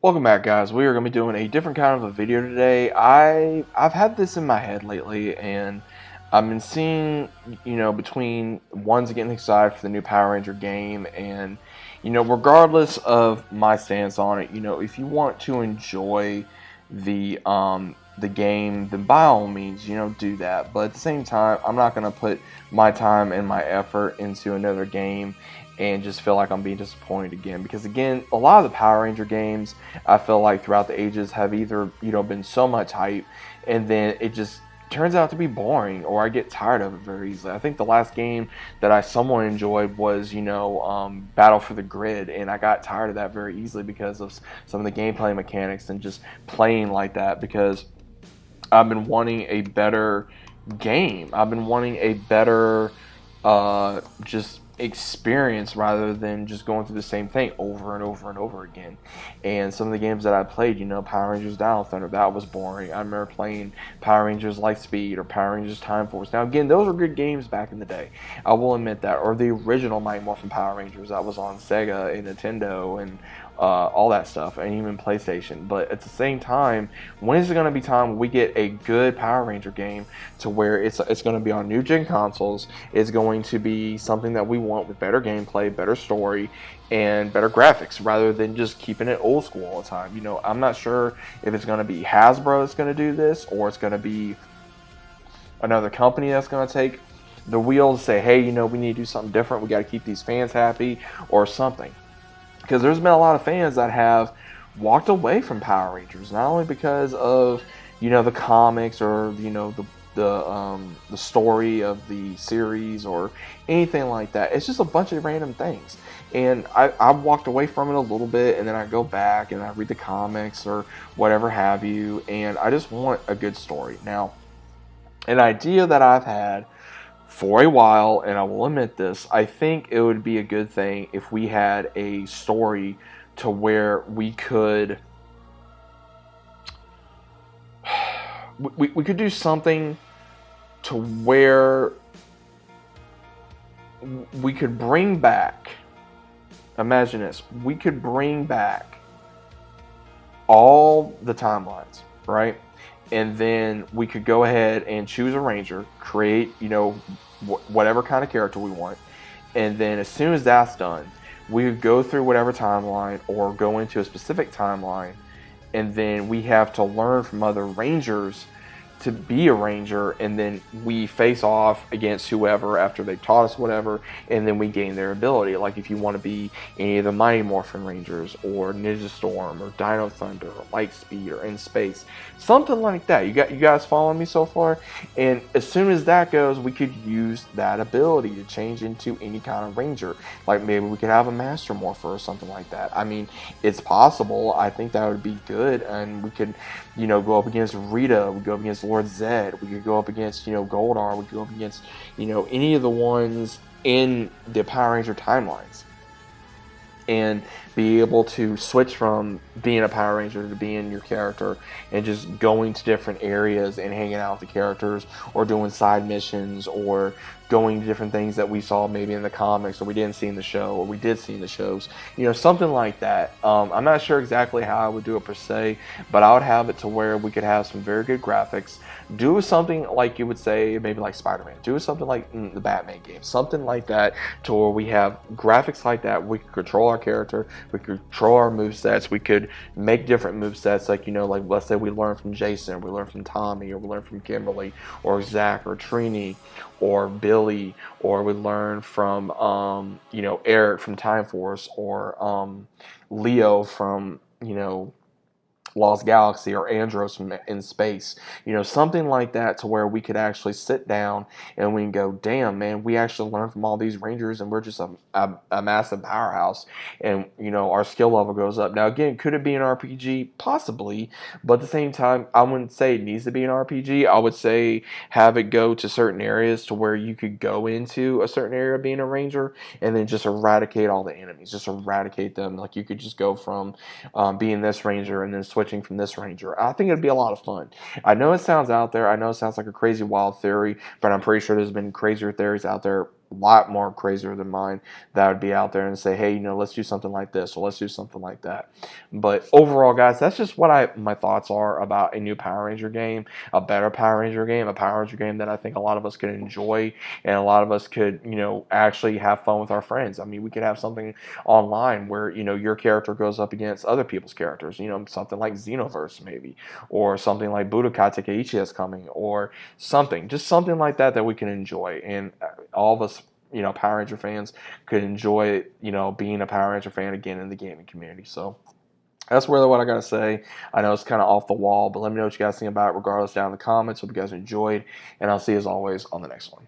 Welcome back, guys. We are going to be doing a different kind of a video today. I've had this in my head lately, and I've been seeing, between ones getting excited for the new Power Ranger game, and regardless of my stance on it, if you want to enjoy the game, then by all means, do that. But at the same time, I'm not going to put my time and my effort into another game and just feel like I'm being disappointed again. Because again, a lot of the Power Ranger games, I feel like throughout the ages have either, been so much hype and then it just turns out to be boring, or I get tired of it very easily. I think the last game that I somewhat enjoyed was, Battle for the Grid, and I got tired of that very easily because of some of the gameplay mechanics and just playing like that, because I've been wanting a better game. I've been wanting a better just experience rather than just going through the same thing over and over and over again. And some of the games that I played, Power Rangers Down Thunder, that was boring. I remember playing Power Rangers Lightspeed or Power Rangers Time Force. Now again, those were good games back in the day, I will admit that. Or the original Mighty Morphin Power Rangers that was on Sega and Nintendo and all that stuff, and even PlayStation. But at the same time, when is it going to be time we get a good Power Ranger game to where it's going to be on new gen consoles? It's going to be something that we want with better gameplay, better story, and better graphics, rather than just keeping it old school all the time. I'm not sure if it's going to be Hasbro that's going to do this, or it's going to be another company that's going to take the wheel to say, hey, we need to do something different. We got to keep these fans happy, or something. Because there's been a lot of fans that have walked away from Power Rangers, not only because of the comics or the story of the series or anything like that. It's just a bunch of random things, and I've walked away from it a little bit, and then I go back and I read the comics or whatever have you, and I just want a good story. Now, an idea that I've had for a while, and I will admit this, I think it would be a good thing if we had a story to where we could we could do something to where we could bring back, imagine this, we could bring back all the timelines, right? And then we could go ahead and choose a ranger, create, whatever kind of character we want. And then as soon as that's done, we would go through whatever timeline or go into a specific timeline. And then we have to learn from other rangers to be a ranger, and then we face off against whoever after they've taught us whatever, and then we gain their ability. Like if you want to be any of the Mighty Morphin Rangers or Ninja Storm or Dino Thunder or Lightspeed or In Space, something like that. You guys following me so far? And as soon as that goes, we could use that ability to change into any kind of ranger. Like maybe we could have a Master Morpher or something like that. I mean, it's possible. I think that would be good, and we could go up against Rita, we go up against Lord Zed, we could go up against, Goldar, we could go up against, any of the ones in the Power Ranger timelines. And be able to switch from being a Power Ranger to being your character and just going to different areas and hanging out with the characters, or doing side missions, or going to different things that we saw maybe in the comics or we didn't see in the show, or we did see in the shows, something like that. I'm not sure exactly how I would do it per se, but I would have it to where we could have some very good graphics. Do something like you would say, maybe like Spider-Man. Do something like the Batman game, something like that, to where we have graphics like that. We could control our character, we could control our movesets, we could make different movesets, like like let's say we learn from Jason, we learn from Tommy, or we learn from Kimberly, or Zach, or Trini, or Billy, or we learn from Eric from Time Force, or Leo from Lost Galaxy, or Andros from In Space, something like that, to where we could actually sit down and we can go, damn, man, we actually learned from all these Rangers, and we're just a massive powerhouse, and our skill level goes up. Now again, could it be an RPG? Possibly, but at the same time, I wouldn't say it needs to be an RPG. I would say have it go to certain areas to where you could go into a certain area being a Ranger, and then just eradicate all the enemies, just eradicate them. Like you could just go from being this Ranger and then switching from this Ranger. I think it'd be a lot of fun. I know it sounds out there. I know it sounds like a crazy wild theory, but I'm pretty sure there's been crazier theories out there lot more crazier than mine that would be out there and say, hey, let's do something like this or let's do something like that. But overall, guys, that's just what my thoughts are about a new Power Ranger game, a better Power Ranger game, a Power Ranger game that I think a lot of us could enjoy and a lot of us could, actually have fun with our friends. I mean, we could have something online where, your character goes up against other people's characters, something like Xenoverse maybe, or something like Budokai Tenkaichi is coming, or just something like that we can enjoy. And all of us, Power Ranger fans could enjoy, being a Power Ranger fan again in the gaming community. So that's really what I got to say. I know it's kind of off the wall, but let me know what you guys think about it regardless down in the comments. Hope you guys enjoyed, and I'll see you as always on the next one.